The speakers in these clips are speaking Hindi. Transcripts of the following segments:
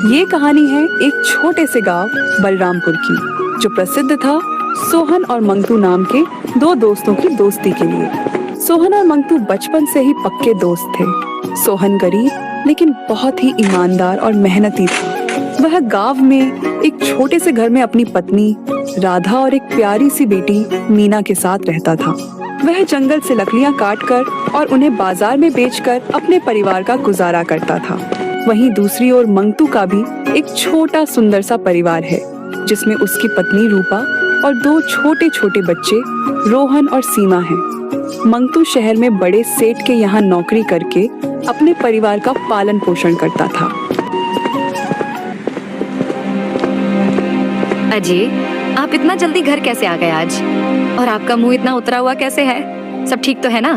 ये कहानी है एक छोटे से गांव बलरामपुर की, जो प्रसिद्ध था सोहन और मंगतू नाम के दो दोस्तों की दोस्ती के लिए। सोहन और मंगतू बचपन से ही पक्के दोस्त थे। सोहन गरीब लेकिन बहुत ही ईमानदार और मेहनती था। वह गांव में एक छोटे से घर में अपनी पत्नी राधा और एक प्यारी सी बेटी मीना के साथ रहता था। वह जंगल से लकड़ियां काटकर और उन्हें बाजार में बेचकर अपने परिवार का गुजारा करता था। वहीं दूसरी ओर मंगतू का भी एक छोटा सुंदर सा परिवार है, जिसमें उसकी पत्नी रूपा और दो छोटे छोटे बच्चे रोहन और सीमा हैं। मंगतू शहर में बड़े सेठ के यहाँ नौकरी करके अपने परिवार का पालन पोषण करता था। अजय, आप इतना जल्दी घर कैसे आ गए आज? और आपका मुंह इतना उतरा हुआ कैसे है? सब ठीक तो है ना?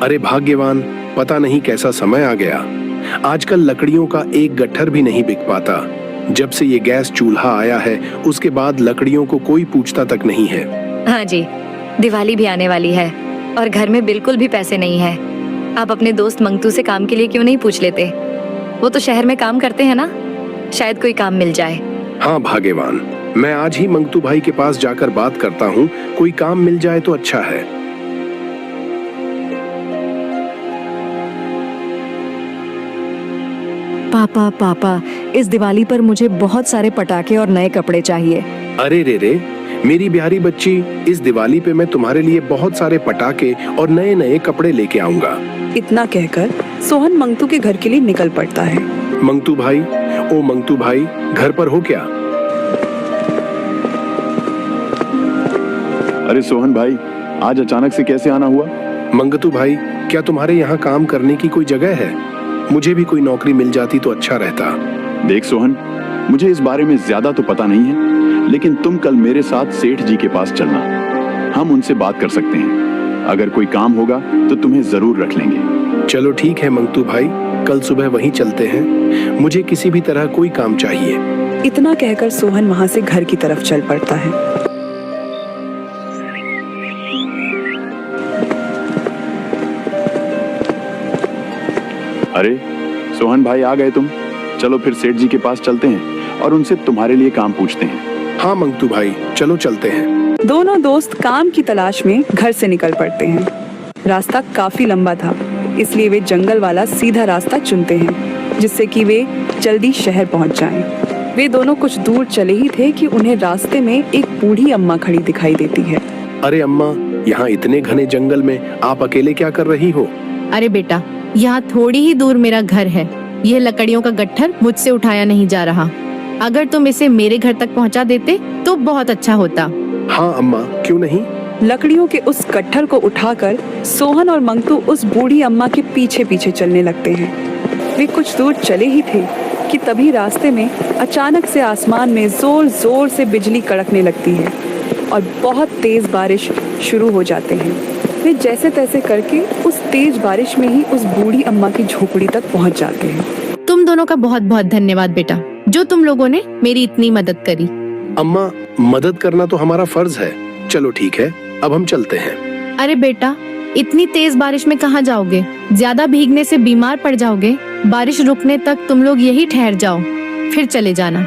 अरे भाग्यवान, पता नहीं कैसा समय आ गया। आजकल लकड़ियों का एक गट्ठर भी नहीं बिक पाता। जब से ये गैस चूल्हा आया है, उसके बाद लकड़ियों को कोई पूछता तक नहीं है। हाँ जी, दिवाली भी आने वाली है और घर में बिल्कुल भी पैसे नहीं है। आप अपने दोस्त मंगतू से काम के लिए क्यों नहीं पूछ लेते? वो तो शहर में काम करते हैं ना, शायद कोई काम मिल जाए। हाँ भाग्यवान, मैं आज ही मंगतू भाई के पास जाकर बात करता हूँ। कोई काम मिल जाए तो अच्छा है। पापा, इस दिवाली पर मुझे बहुत सारे पटाखे और नए कपड़े चाहिए। अरे रे, मेरी प्यारी बच्ची, इस दिवाली पे मैं तुम्हारे लिए बहुत सारे पटाखे और नए नए कपड़े लेके आऊंगा। इतना कहकर सोहन मंगतू के घर के लिए निकल पड़ता है। मंगतू भाई, ओ मंगतू भाई, घर पर हो क्या? अरे सोहन भाई, आज अचानक से कैसे आना हुआ? मंगतू भाई, क्या तुम्हारे यहाँ काम करने की कोई जगह है? मुझे भी कोई नौकरी मिल जाती तो अच्छा रहता। देख सोहन, मुझे इस बारे में ज्यादा तो पता नहीं है, लेकिन तुम कल मेरे साथ सेठ जी के पास चलना। हम उनसे बात कर सकते हैं। अगर कोई काम होगा तो तुम्हें जरूर रख लेंगे। चलो ठीक है मंगतू भाई, कल सुबह वहीं चलते हैं। मुझे किसी भी तरह कोई काम चाहिए। इतना कहकर सोहन वहाँ से घर की तरफ चल पड़ता है। अरे सोहन भाई, आ गए तुम? चलो फिर सेठ जी के पास चलते हैं और उनसे तुम्हारे लिए काम पूछते हैं। हाँ मंगतू भाई, चलो चलते हैं। दोनों दोस्त काम की तलाश में घर से निकल पड़ते हैं। रास्ता काफी लंबा था, इसलिए वे जंगल वाला सीधा रास्ता चुनते हैं, जिससे कि वे जल्दी शहर पहुंच जाएं। वे दोनों कुछ दूर चले ही थे कि उन्हें रास्ते में एक बूढ़ी अम्मा खड़ी दिखाई देती है। अरे अम्मा, यहाँ इतने घने जंगल में आप अकेले क्या कर रही हो? अरे बेटा, यहाँ थोड़ी ही दूर मेरा घर है। यह लकड़ियों का गट्ठर मुझसे उठाया नहीं जा रहा। अगर तुम इसे मेरे घर तक पहुँचा देते तो बहुत अच्छा होता। हाँ अम्मा, क्यों नहीं। लकड़ियों के उस गट्ठर को उठाकर सोहन और मंगतू उस बूढ़ी अम्मा के पीछे पीछे चलने लगते हैं। वे कुछ दूर चले ही थे कि तभी रास्ते में अचानक से आसमान में जोर जोर से बिजली कड़कने लगती है और बहुत तेज बारिश शुरू हो जाते हैं। वे जैसे तैसे करके उस तेज बारिश में ही उस बूढ़ी अम्मा की झोपड़ी तक पहुंच जाते हैं। तुम दोनों का बहुत बहुत धन्यवाद बेटा, जो तुम लोगों ने मेरी इतनी मदद करी। अम्मा, मदद करना तो हमारा फर्ज है। चलो ठीक है, अब हम चलते हैं। अरे बेटा, इतनी तेज बारिश में कहाँ जाओगे? ज्यादा भीगने से बीमार पड़ जाओगे। बारिश रुकने तक तुम लोग यही ठहर जाओ, फिर चले जाना।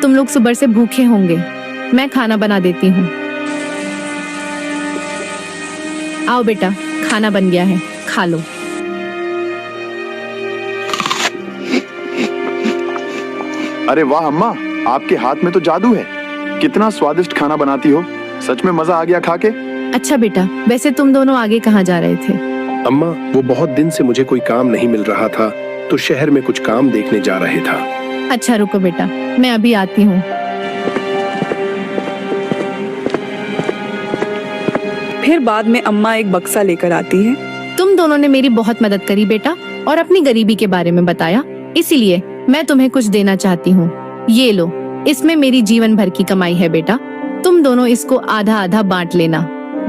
तुम लोग सुबह से भूखे होंगे, मैं खाना बना देती हूँ। आओ बेटा, खाना बन गया है, खा लो। अरे वाह अम्मा, आपके हाथ में तो जादू है। कितना स्वादिष्ट खाना बनाती हो। सच में मजा आ गया खा के। अच्छा बेटा, वैसे तुम दोनों आगे कहाँ जा रहे थे? अम्मा, वो बहुत दिन से मुझे कोई काम नहीं मिल रहा था, तो शहर में कुछ काम देखने जा रहे था। अच्छा रुको बेटा, मैं अभी आती हूँ। फिर बाद में अम्मा एक बक्सा लेकर आती है। तुम दोनों ने मेरी बहुत मदद करी बेटा, और अपनी गरीबी के बारे में बताया, इसीलिए मैं तुम्हें कुछ देना चाहती हूँ। ये लो, इसमें मेरी जीवन भर की कमाई है बेटा। तुम दोनों इसको आधा आधा बांट लेना।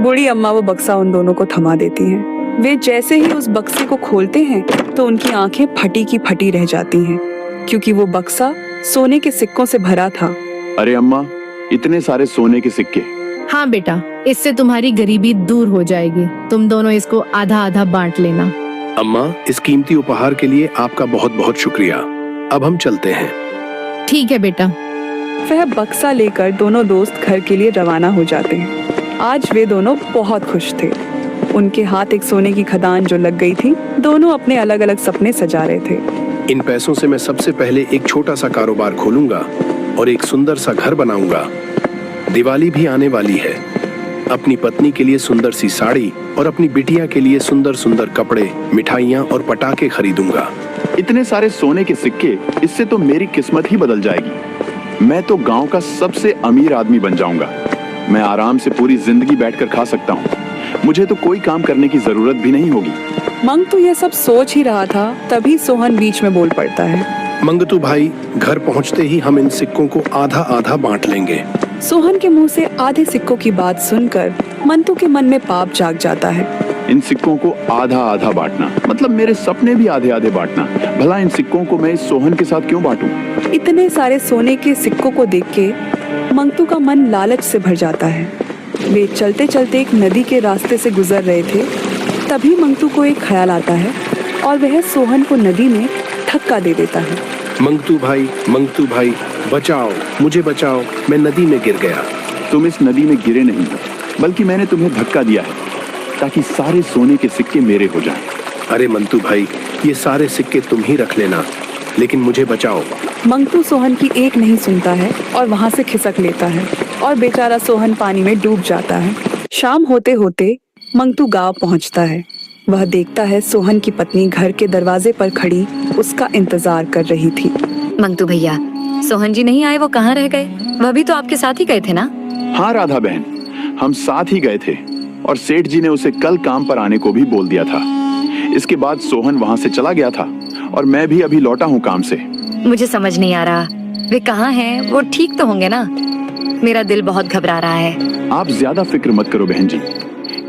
बूढ़ी अम्मा वो बक्सा उन दोनों को थमा देती हैं। वे जैसे ही उस बक्से को खोलते हैं तो उनकी आंखें फटी की फटी रह जाती हैं, क्योंकि वो बक्सा सोने के सिक्कों से भरा था। अरे अम्मा, इतने सारे सोने के सिक्के। हाँ बेटा, इससे तुम्हारी गरीबी दूर हो जाएगी। तुम दोनों इसको आधा आधा बांट लेना। अम्मा, इस कीमती उपहार के लिए आपका बहुत बहुत शुक्रिया। अब हम चलते हैं। ठीक है बेटा। वह बक्सा लेकर दोनों दोस्त घर के लिए रवाना हो जाते हैं। आज वे दोनों बहुत खुश थे। उनके हाथ एक सोने की खदान जो लग गई थी। दोनों अपने अलग अलग सपने सजा रहे थे। इन पैसों से मैं सबसे पहले एक छोटा सा कारोबार खोलूंगा और एक सुंदर सा घर बनाऊंगा। दिवाली भी आने वाली है। अपनी पत्नी के लिए सुंदर सी साड़ी और अपनी बिटिया के लिए सुंदर सुंदर कपड़े, मिठाइयाँ और पटाखे खरीदूंगा। इतने सारे सोने के सिक्के, इससे तो मेरी किस्मत ही बदल जाएगी। मैं तो गांव का सबसे अमीर आदमी बन जाऊंगा। मैं आराम से पूरी जिंदगी बैठकर खा सकता हूँ। मुझे तो कोई काम करने की जरूरत भी नहीं होगी। मंगतू यह सब सोच ही रहा था, तभी सोहन बीच में बोल पड़ता है। मंगतू भाई, घर पहुँचते ही हम इन सिक्कों को आधा आधा बांट लेंगे। सोहन के मुंह से आधे सिक्कों की बात सुनकर मंतू के मन में पाप जाग जाता है। इन सिक्कों को आधा आधा बांटना मतलब मेरे सपने भी आधे आधे बांटना। भला इन सिक्कों को मैं इस सोहन के साथ क्यों बांटूं? इतने सारे सोने के सिक्कों को देख के मंगतू का मन लालच से भर जाता है। वे चलते चलते एक नदी के रास्ते से गुजर रहे थे। तभी मंगतू को एक ख्याल आता है और वह सोहन को नदी में धक्का दे देता है। मंगतू भाई, बचाओ, मुझे बचाओ, मैं नदी में गिर गया। तुम इस नदी में गिरे नहीं, बल्कि मैंने तुम्हें धक्का दिया है ताकि सारे सोने के सिक्के मेरे हो जाएं। अरे मंतू भाई, ये सारे सिक्के तुम ही रख लेना, लेकिन मुझे बचाओ। मंगतू सोहन की एक नहीं सुनता है और वहाँ से खिसक लेता है और बेचारा सोहन पानी में डूब जाता है। शाम होते होते मंगतू गांव पहुँचता है। वह देखता है सोहन की पत्नी घर के दरवाजे पर खड़ी उसका इंतजार कर रही थी। मंगतू भैया, सोहन जी नहीं आए, वो कहाँ रह गए? वह भी तो आपके साथ ही गए थे ना? हाँ राधा बहन, हम साथ ही गए थे और सेठ जी ने उसे कल काम पर आने को भी बोल दिया था। इसके बाद सोहन वहाँ से चला गया था और मैं भी अभी लौटा हूँ काम से। मुझे समझ नहीं आ रहा, वे कहाँ हैं? वो ठीक तो होंगे ना? मेरा दिल बहुत घबरा रहा है। आप ज्यादा फिक्र मत करो बहन जी।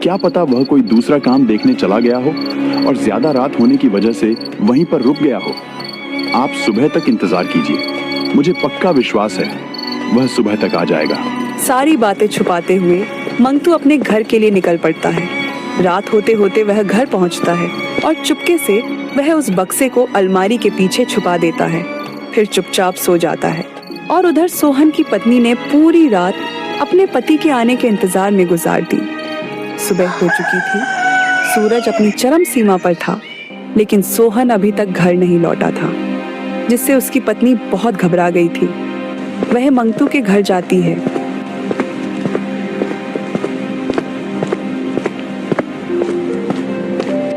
क्या पता वह कोई दूसरा काम देखने चला गया हो और ज्यादा रात होने की वजह से वहीं पर रुक गया हो। आप सुबह तक इंतजार कीजिए, मुझे पक्का विश्वास है वह सुबह तक आ जाएगा। सारी बातें छुपाते हुए मंगतू अपने घर के लिए निकल पड़ता है। रात होते होते वह घर पहुंचता है और चुपके से वह उस बक्से को अलमारी के पीछे छुपा देता है। फिर चुपचाप सो जाता है। और उधर सोहन की पत्नी ने पूरी रात अपने पति के आने के इंतजार में गुजार दी। सुबह हो चुकी थी, सूरज अपनी चरम सीमा पर था, लेकिन सोहन अभी तक घर नहीं लौटा था, जिससे उसकी पत्नी बहुत घबरा गई थी। वह मंगतू के घर जाती है।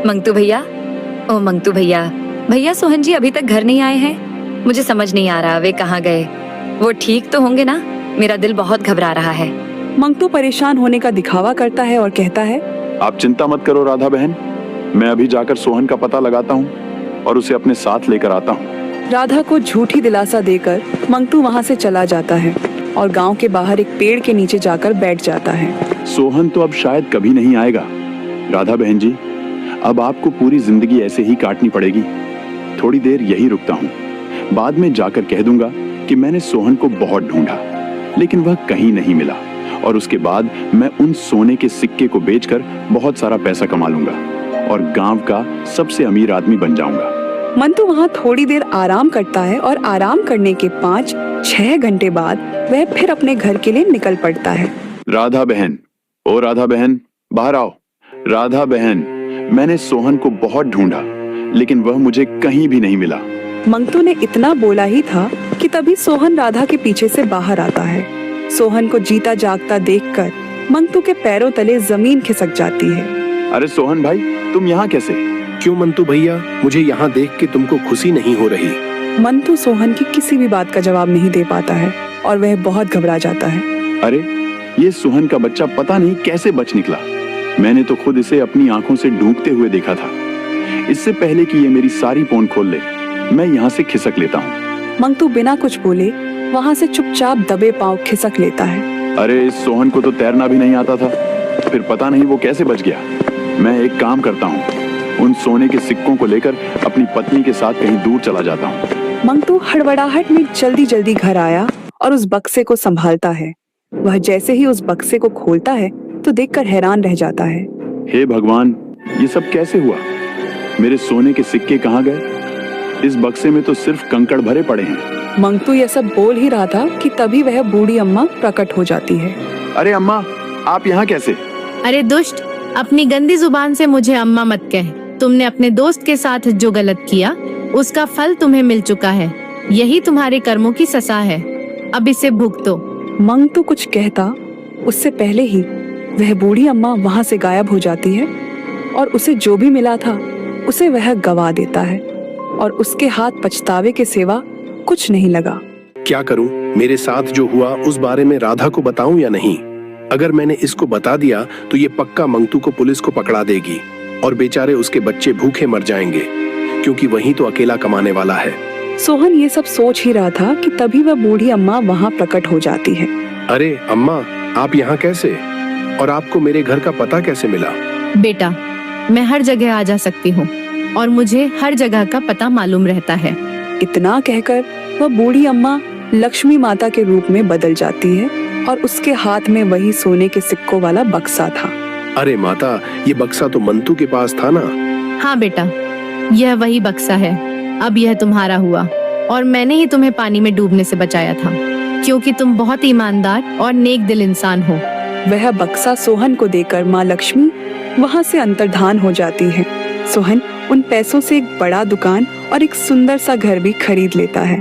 मंगतू भैया, ओ मंगतू भैया, भैया सोहन जी अभी तक घर नहीं आए हैं। मुझे समझ नहीं आ रहा वे कहाँ गए। वो ठीक तो होंगे ना? मेरा दिल बहुत घबरा रहा है। मंगतू परेशान होने का दिखावा करता है और कहता है, आप चिंता मत करो राधा बहन, मैं अभी जाकर सोहन का पता लगाता हूँ और उसे अपने साथ लेकर आता हूँ। राधा को झूठी दिलासा देकर मंगतू वहाँ से चला जाता है और गांव के बाहर एक पेड़ के नीचे जाकर बैठ जाता है। सोहन तो अब शायद कभी नहीं आएगा। राधा बहन जी, अब आपको पूरी जिंदगी ऐसे ही काटनी पड़ेगी। थोड़ी देर यही रुकता हूँ, बाद में जाकर कह दूंगा कि मैंने सोहन को बहुत ढूंढा, लेकिन वह कहीं नहीं मिला, और उसके बाद मैं उन सोने के सिक्के को बेचकर बहुत सारा पैसा कमा लूंगा और गांव का सबसे अमीर आदमी बन जाऊंगा। मंतू वहाँ थोड़ी देर आराम करता है और आराम करने के 5-6 घंटे बाद वह फिर अपने घर के लिए निकल पड़ता है। राधा बहन, ओ राधा बहन, बाहर आओ। राधा बहन, मैंने सोहन को बहुत ढूंढा, लेकिन वह मुझे कहीं भी नहीं मिला। मंगतू ने इतना बोला ही था कि तभी सोहन राधा के पीछे से बाहर आता है। सोहन को जीता जागता देखकर मंगतू के पैरों तले जमीन खिसक जाती है। अरे सोहन भाई, तुम यहाँ कैसे? क्यों मंतू भैया, मुझे यहाँ देख के तुमको खुशी नहीं हो रही? मंतू सोहन की किसी भी बात का जवाब नहीं दे पाता है और वह बहुत घबरा जाता है। अरे ये सोहन का बच्चा पता नहीं कैसे बच निकला। मैंने तो खुद इसे अपनी आंखों से ढूंढते हुए देखा था। इससे पहले कि ये मेरी सारी पोंछ खोल ले, मैं यहाँ से खिसक लेता हूँ। मंगतू बिना कुछ बोले वहाँ से चुपचाप दबे पांव खिसक लेता है। अरे इस सोहन को तो तैरना भी नहीं आता था, फिर पता नहीं वो कैसे बच गया। मैं एक काम करता हूँ, उन सोने के सिक्कों को लेकर अपनी पत्नी के साथ कहीं दूर चला जाता हूँ। मंगतू हड़बड़ाहट में जल्दी जल्दी घर आया और उस बक्से को संभालता है। वह जैसे ही उस बक्से को खोलता है तो देखकर हैरान रह जाता है। हे भगवान, ये सब कैसे हुआ? मेरे सोने के सिक्के कहाँ गए? इस बक्से में तो सिर्फ कंकड़ भरे पड़े हैं। मंगतू यह सब बोल ही रहा था कि तभी वह बूढ़ी अम्मा प्रकट हो जाती है। अरे अम्मा, आप यहाँ कैसे? अरे दुष्ट, अपनी गंदी जुबान से मुझे अम्मा मत कह। तुमने अपने दोस्त के साथ जो गलत किया उसका फल तुम्हें मिल चुका है। यही तुम्हारे कर्मों की सजा है, अब इसे भुगतो। मंगतू कुछ कहता उससे पहले ही वह बूढ़ी अम्मा वहां से गायब हो जाती है और उसे जो भी मिला था उसे वह गवा देता है और उसके हाथ पछतावे के सिवा कुछ नहीं लगा। क्या करूं? मेरे साथ जो हुआ उस बारे में राधा को बताऊं या नहीं? अगर मैंने इसको बता दिया तो ये पक्का मंगतू को पुलिस को पकड़ा देगी और बेचारे उसके बच्चे भूखे मर जाएंगे, क्योंकि वही तो अकेला कमाने वाला है। सोहन ये सब सोच ही रहा था कि तभी वह बूढ़ी अम्मा वहां प्रकट हो जाती है। अरे अम्मा, आप यहाँ कैसे? और आपको मेरे घर का पता कैसे मिला? बेटा, मैं हर जगह आ जा सकती हूँ और मुझे हर जगह का पता मालूम रहता है। इतना कहकर वह बूढ़ी अम्मा लक्ष्मी माता के रूप में बदल जाती है और उसके हाथ में वही सोने के सिक्कों वाला बक्सा था। अरे माता, ये बक्सा तो मंतू के पास था ना? हाँ बेटा, यह वही बक्सा है। अब यह तुम्हारा हुआ और मैंने ही तुम्हें पानी में डूबने से बचाया था, क्योंकि तुम बहुत ईमानदार और नेक दिल इंसान हो। वह बक्सा सोहन को देकर माँ लक्ष्मी वहां से अंतर्धान हो जाती है। सोहन उन पैसों से एक बड़ा दुकान और एक सुंदर सा घर भी खरीद लेता है।